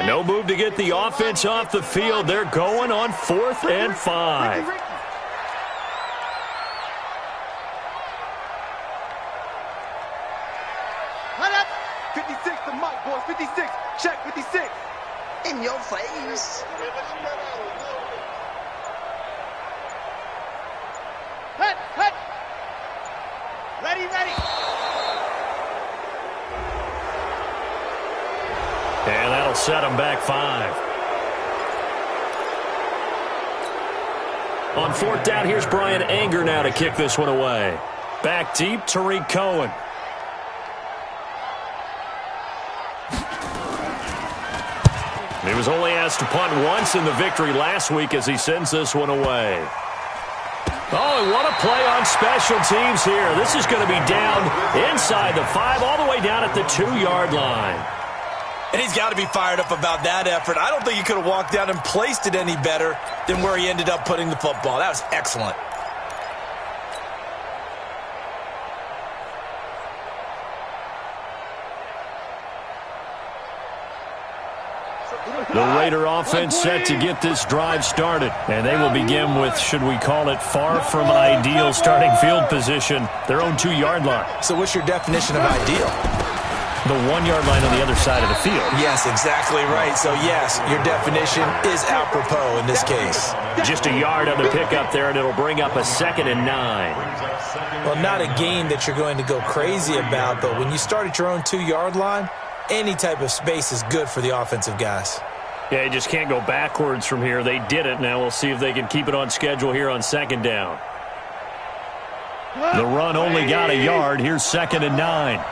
No move to get the offense off the field. They're going on 4th and 5. Line up. 56 to Mike, boys. 56. Check 56. In your face. Hut. Ready. And that'll set them back 5. On 4th down, here's Brian Anger now to kick this one away. Back deep, Tariq Cohen. He was only asked to punt once in the victory last week as he sends this one away. Oh, and what a play on special teams here. This is going to be down inside the 5, all the way down at the 2-yard line. And he's got to be fired up about that effort. I don't think he could have walked down and placed it any better than where he ended up putting the football. That was excellent. The Raider offense set to get this drive started. And they will begin with, should we call it, far from ideal starting field position, their own 2-yard line. So what's your definition of ideal? The 1-yard line on the other side of the field. Yes, exactly right. So, yes, your definition is apropos in this case. Just a yard on the pickup there, and it'll bring up a 2nd and 9. Well, not a game that you're going to go crazy about, but when you start at your own 2-yard line, any type of space is good for the offensive guys. Yeah, you just can't go backwards from here. They did it. Now we'll see if they can keep it on schedule here on 2nd down. The run only got a yard. Here's 2nd and 9.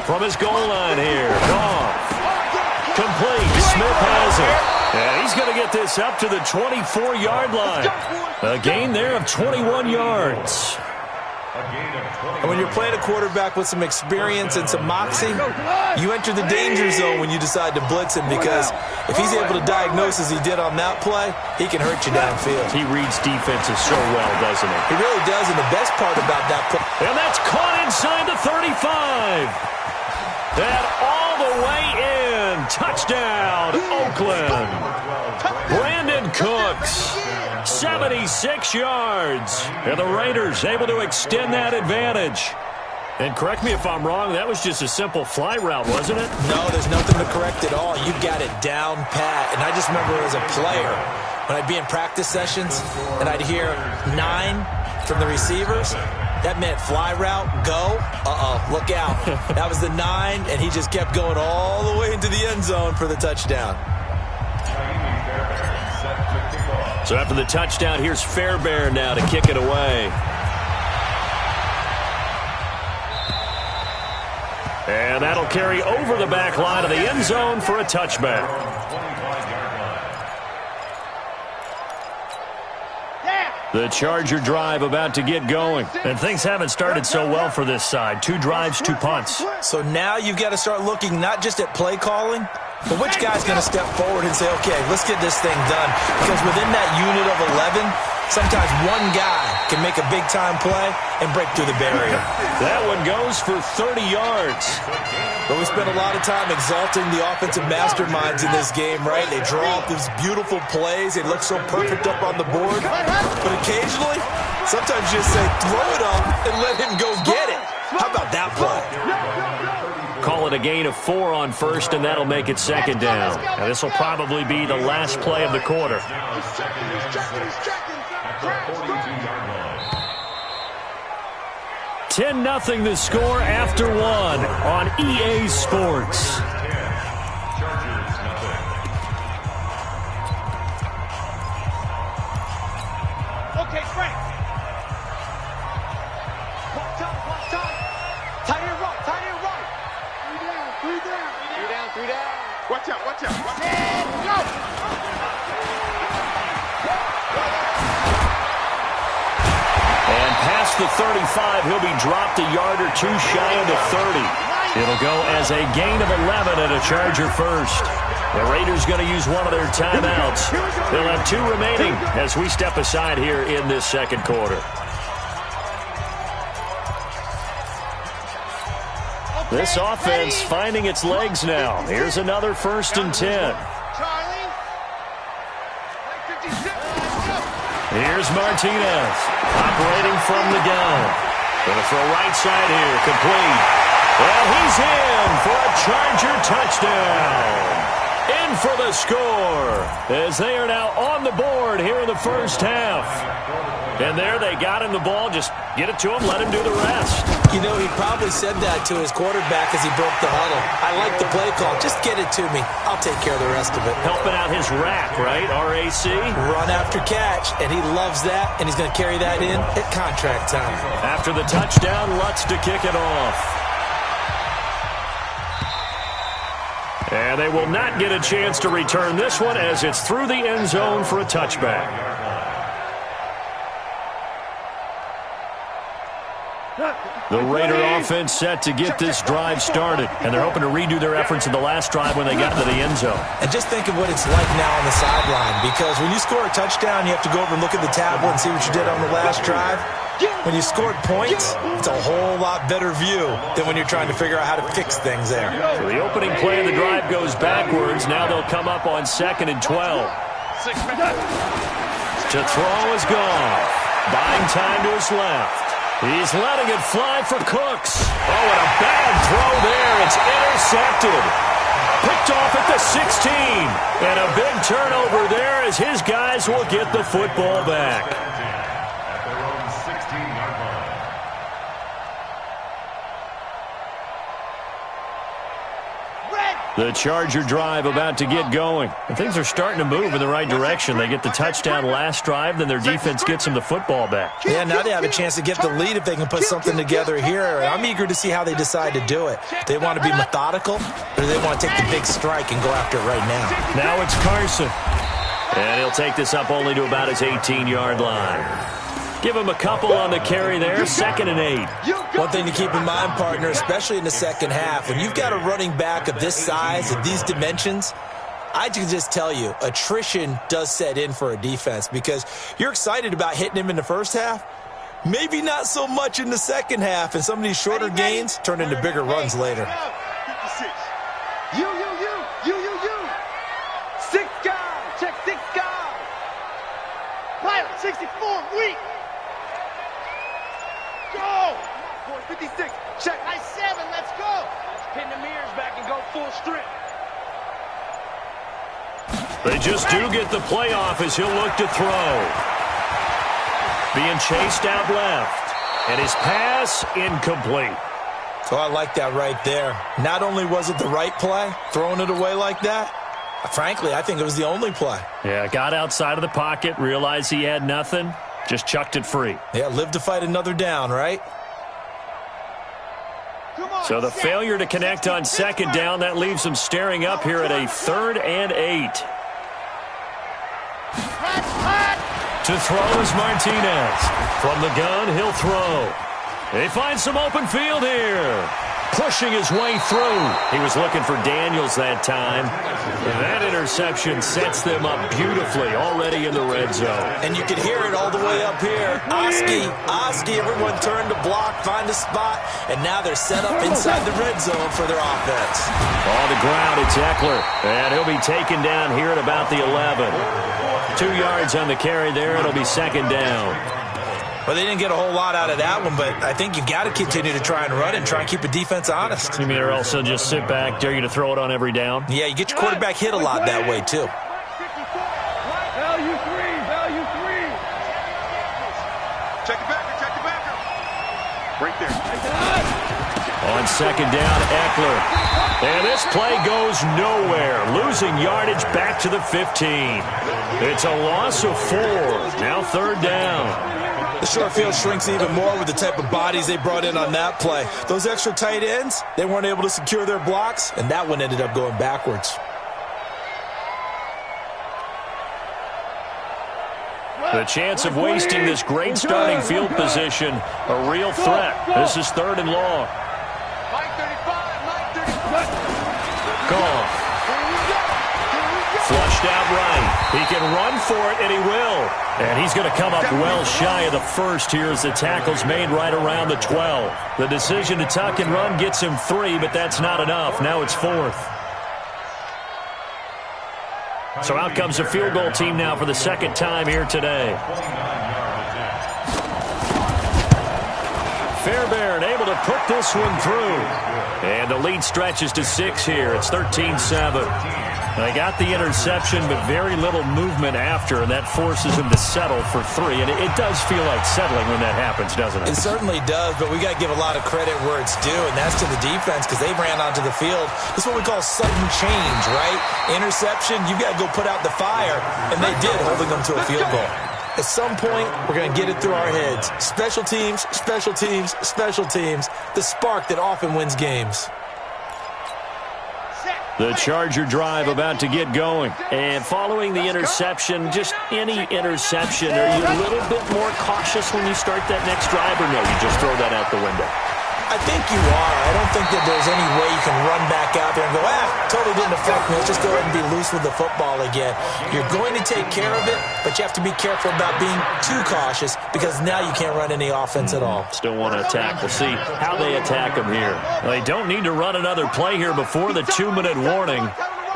From his goal line here, Goff. Complete. Smith has it. And he's going to get this up to the 24-yard line. A gain there of 21 yards. And when you're playing a quarterback with some experience and some moxie, you enter the danger zone when you decide to blitz him, because if he's able to diagnose as he did on that play, he can hurt you downfield. He reads defenses so well, doesn't he? He really does, and the best part about that play... And that's caught inside the 35. And all the way in. Touchdown, Oakland. Brandon Cooks, 76 yards. And the Raiders able to extend that advantage. And correct me if I'm wrong, that was just a simple fly route, wasn't it? No, there's nothing to correct at all. You got it down pat. And I just remember as a player, when I'd be in practice sessions and I'd hear 9 from the receivers, that meant fly route, go, look out. That was the 9, and he just kept going all the way into the end zone for the touchdown. So after the touchdown, here's Fairbairn now to kick it away. And that'll carry over the back line of the end zone for a touchback. The Charger drive about to get going. And things haven't started so well for this side. 2 drives, 2 punts. So now you've got to start looking not just at play calling, but which guy's going to step forward and say, okay, let's get this thing done. Because within that unit of 11, sometimes one guy can make a big-time play and break through the barrier. That one goes for 30 yards. But we spent a lot of time exalting the offensive masterminds in this game, right? They draw up these beautiful plays. They look so perfect up on the board. But occasionally, sometimes you just say, throw it up and let him go get it. How about that play? Call it a gain of 4 on 1st, and that'll make it 2nd down. Now, this will probably be the last play of the quarter. 10-0 the score after 1 on EA Sports. Okay, Frank. One time. Tight end right. 3 down. Watch out. Go. And past the 35, he'll be dropped a yard or 2 shy of the 30. It'll go as a gain of 11 and a Charger first. The Raiders going to use one of their timeouts. They'll have 2 remaining as we step aside here in this second quarter. This offense finding its legs now. Here's another 1st and 10. Here's Martinez operating from the gun. Going to throw right side here, complete. And he's in for a Charger touchdown. In for the score as they are now on the board here in the first half. And there they got him the ball. Just get it to him, let him do the rest. You know, he probably said that to his quarterback as he broke the huddle. I like the play call. Just get it to me. I'll take care of the rest of it. Helping out his rack, right? RAC. Run after catch, and he loves that, and he's going to carry that in at contract time. After the touchdown, Lutz to kick it off. And they will not get a chance to return this one as it's through the end zone for a touchback. The Raider offense set to get this drive started, and they're hoping to redo their efforts in the last drive when they got into the end zone. And just think of what it's like now on the sideline, because when you score a touchdown, you have to go over and look at the tablet and see what you did on the last drive. When you scored points, it's a whole lot better view than when you're trying to figure out how to fix things there. So the opening play of the drive goes backwards. Now they'll come up on 2nd and 12. To throw is gone. Buying time to his left. He's letting it fly for Kikrockz. Oh, and a bad throw there. It's intercepted. Picked off at the 16. And a big turnover there as his guys will get the football back. The Charger drive about to get going. And things are starting to move in the right direction. They get the touchdown last drive, then their defense gets them the football back. Yeah, now they have a chance to get the lead if they can put something together here. I'm eager to see how they decide to do it. They want to be methodical, or do they want to take the big strike and go after it right now? Now it's Carson. And he'll take this up only to about his 18-yard line. Give him a couple on the carry there, 2nd and 8. One thing to keep in mind, partner, especially in the second half, when you've got a running back of this size and these dimensions, I can just tell you, attrition does set in for a defense because you're excited about hitting him in the first half, maybe not so much in the second half, and some of these shorter gains turn into bigger runs later. 56. You. 6 guys. Check 6 guys. Pilot, 64, weak. Go! 56, check. Nice 7, let's go. Let's pin the mirrors back and go full strip. They just do get the play off as he'll look to throw. Being chased out left. And his pass incomplete. Oh, I like that right there. Not only was it the right play, throwing it away like that, frankly, I think it was the only play. Yeah, got outside of the pocket, realized he had nothing, just chucked it free. Yeah, live to fight another down, right? So the failure to connect on 2nd down, that leaves them staring up here at a 3rd and 8. To throw is Martinez. From the gun, he'll throw. They find some open field here. Pushing his way through. He was looking for Daniels that time. And that interception sets them up beautifully already in the red zone. And you can hear it all the way up here. Oski, everyone turned to block, find a spot, and now they're set up inside the red zone for their offense. On the ground, it's Eckler. And he'll be taken down here at about the 11. 2 yards on the carry there. It'll be 2nd down. Well, they didn't get a whole lot out of that one, but I think you've got to continue to try and run and try and keep the defense honest. You mean or else they'll just sit back, dare you to throw it on every down? Yeah, you get your quarterback hit a lot that way, too. Value 3. Check the backer. Right there. On 2nd down, Eckler. And this play goes nowhere. Losing yardage back to the 15. It's a loss of 4. Now 3rd down. The short field shrinks even more with the type of bodies they brought in on that play. Those extra tight ends, they weren't able to secure their blocks, and that one ended up going backwards. The chance of wasting this great starting field position, a real threat. This is 3rd and long. Mike 35. Goff. pushed out right. He can run for it, and he will. And he's going to come up well shy of the first here as the tackle's made right around the 12. The decision to tuck and run gets him 3, but that's not enough. Now it's 4th. So out comes the field goal team now for the second time here today. Fairbairn able to put this one through. And the lead stretches to 6 here. It's 13-7. They got the interception, but very little movement after, and that forces him to settle for 3. And it does feel like settling when that happens, doesn't it? It certainly does, but we got to give a lot of credit where it's due, and that's to the defense because they ran onto the field. This is what we call sudden change, right? Interception, you got to go put out the fire, and they did, holding them to a field goal. At some point, we're going to get it through our heads. Special teams, special teams, special teams. The spark that often wins games. The Charger drive about to get going. And following the interception, just any interception, are you a little bit more cautious when you start that next drive, or no, you just throw that out the window? I think you are. I don't think that there's any way you can run back out there and go, totally didn't affect me. Let's just go ahead and be loose with the football again. You're going to take care of it, but you have to be careful about being too cautious because now you can't run any offense at all. Still want to attack. We'll see how they attack them here. They don't need to run another play here before the 2-minute warning.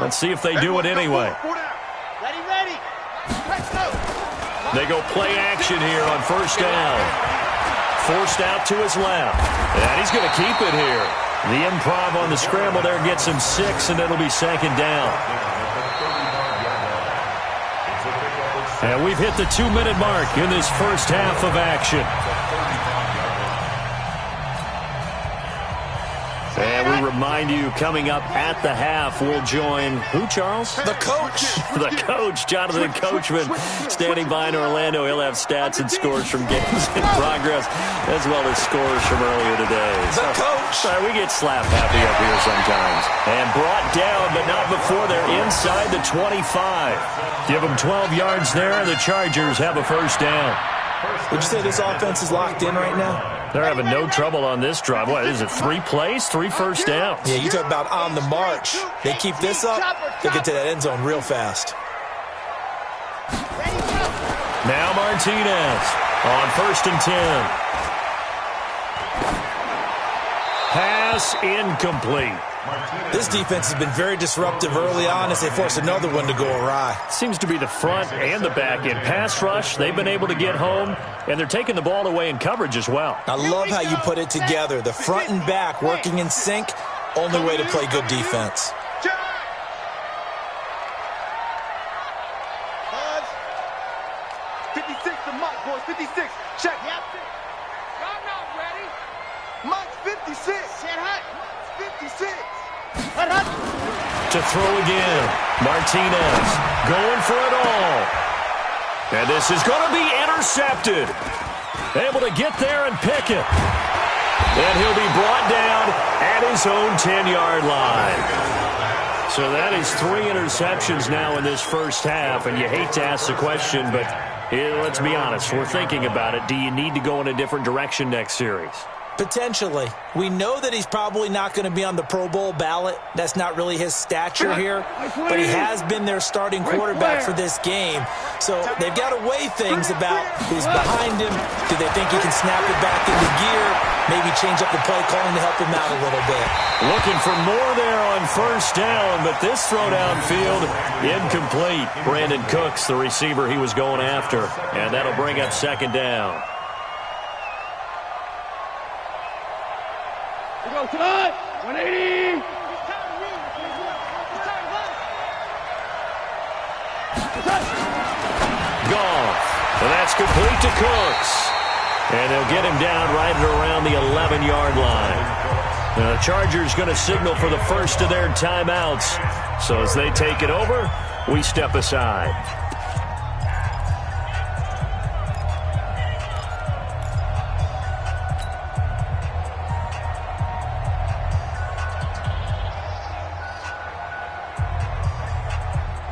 Let's see if they do it anyway. Ready. They go play action here on first down. Forced out to his left. And he's going to keep it here. The improv on the scramble there gets him 6, and it'll be second down. And we've hit the 2-minute mark in this first half of action. And we remind you, coming up at the half, we'll join who, Charles? The coach. The coach, Jonathan Coachman, standing by in Orlando. He'll have stats and scores from games in progress, as well as scores from earlier today. The coach. Sorry, we get slap happy up here sometimes. And brought down, but not before they're inside the 25. Give them 12 yards there, and the Chargers have a first down. Would you say this offense is locked in right now? They're having no trouble on this drive. What is it, 3 plays, 3 first downs? Yeah, you talk about on the march. They keep this up, they'll get to that end zone real fast. Now Martinez on 1st and 10. Pass incomplete. This defense has been very disruptive early on as they force another one to go awry. Seems to be the front and the back end. Pass rush, they've been able to get home, and they're taking the ball away in coverage as well. I love how you put it together. The front and back working in sync, only way to play good defense. 56 to Mike, boys. 56. Check. Y'all not ready. Mike's 56. Set hut. Mike's 56. To throw again. Martinez going for it all. And this is going to be intercepted. Able to get there and pick it. And he'll be brought down at his own 10-yard line. So that is 3 interceptions now in this first half. And you hate to ask the question, but let's be honest. We're thinking about it. Do you need to go in a different direction next series? Potentially. We know that he's probably not going to be on the Pro Bowl ballot. That's not really his stature here. But he has been their starting quarterback for this game. So they've got to weigh things about who's behind him. Do they think he can snap it back into gear? Maybe change up the play calling to help him out a little bit. Looking for more there on first down, but this throw downfield incomplete. Brandon Cooks, the receiver he was going after. And that'll bring up second down. Go tonight. 180. Gone. And that's complete to Cooks. And they'll get him down right at around the 11-yard line. Now the Chargers going to signal for the first of their timeouts. So as they take it over, we step aside.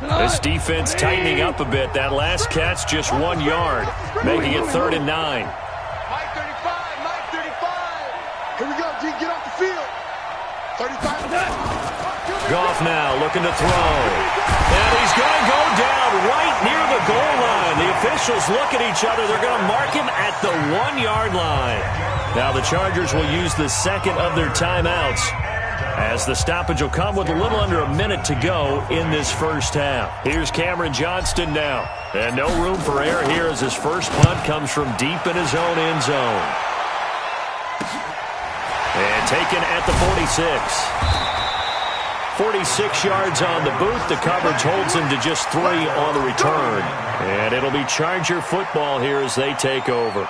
This defense tightening up a bit. That last catch just 1 yard, making it 3rd and 9. Mike 35. Mike 35. Here we go, G. Get off the field. Goff now looking to throw. And he's going to go down right near the goal line. The officials look at each other. They're going to mark him at the 1-yard line. Now the Chargers will use the second of their timeouts, as the stoppage will come with a little under a minute to go in this first half. Here's Cameron Johnston now. And no room for error here as his first punt comes from deep in his own end zone. And taken at the 46. 46 yards on the boot. The coverage holds him to just 3 on the return. And it'll be Charger football here as they take over.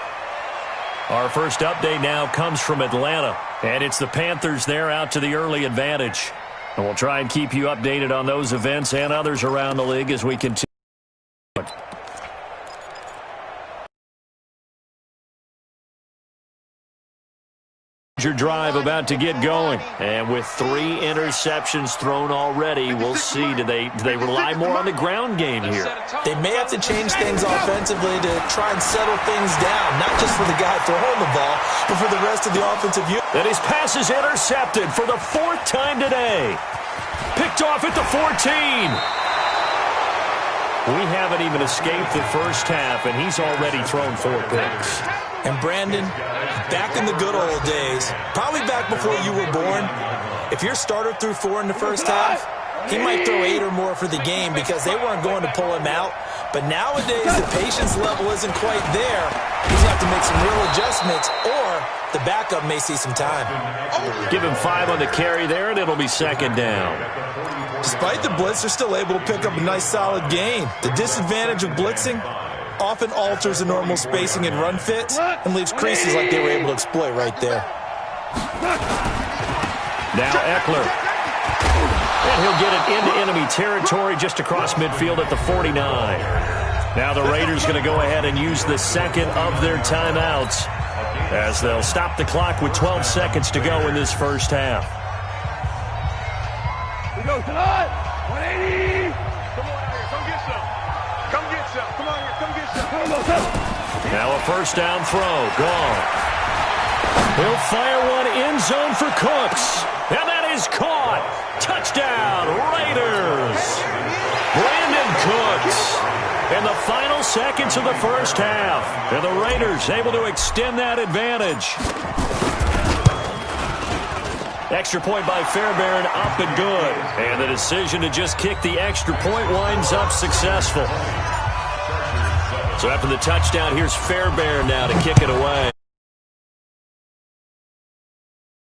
Our first update now comes from Atlanta, and it's the Panthers there out to the early advantage. And we'll try and keep you updated on those events and others around the league as we continue. Drive about to get going, and with 3 interceptions thrown already, we'll see, do they rely more on the ground game here? They may have to change things offensively to try and settle things down, not just for the guy throwing the ball, but for the rest of the offensive unit. And his pass is intercepted for the 4th time today. Picked off at the 14. We haven't even escaped the first half, and he's already thrown 4 picks. And Brandon, back in the good old days, probably back before you were born, if your starter threw 4 in the first half, he might throw 8 or more for the game because they weren't going to pull him out. But nowadays, the patience level isn't quite there. He's going to have to make some real adjustments, or the backup may see some time. Give him 5 on the carry there, and it'll be 2nd down. Despite the blitz, they're still able to pick up a nice, solid gain. The disadvantage of blitzing often alters the normal spacing and run fits and leaves creases like they were able to exploit right there. Now Eckler. And he'll get it into enemy territory just across midfield at the 49. Now the Raiders going to go ahead and use the second of their timeouts, as they'll stop the clock with 12 seconds to go in this first half. We go tonight. 180. Come on out here. Come get some. Come get some. Come on here. Come get some. Now a first down throw. Gone. He'll fire one end zone for Cooks. And that is caught. Touchdown, Raiders. Brandon Cooks. In the final seconds of the first half. And the Raiders able to extend that advantage. Extra point by Fairbairn, up and good. And the decision to just kick the extra point winds up successful. So after the touchdown, here's Fairbairn now to kick it away.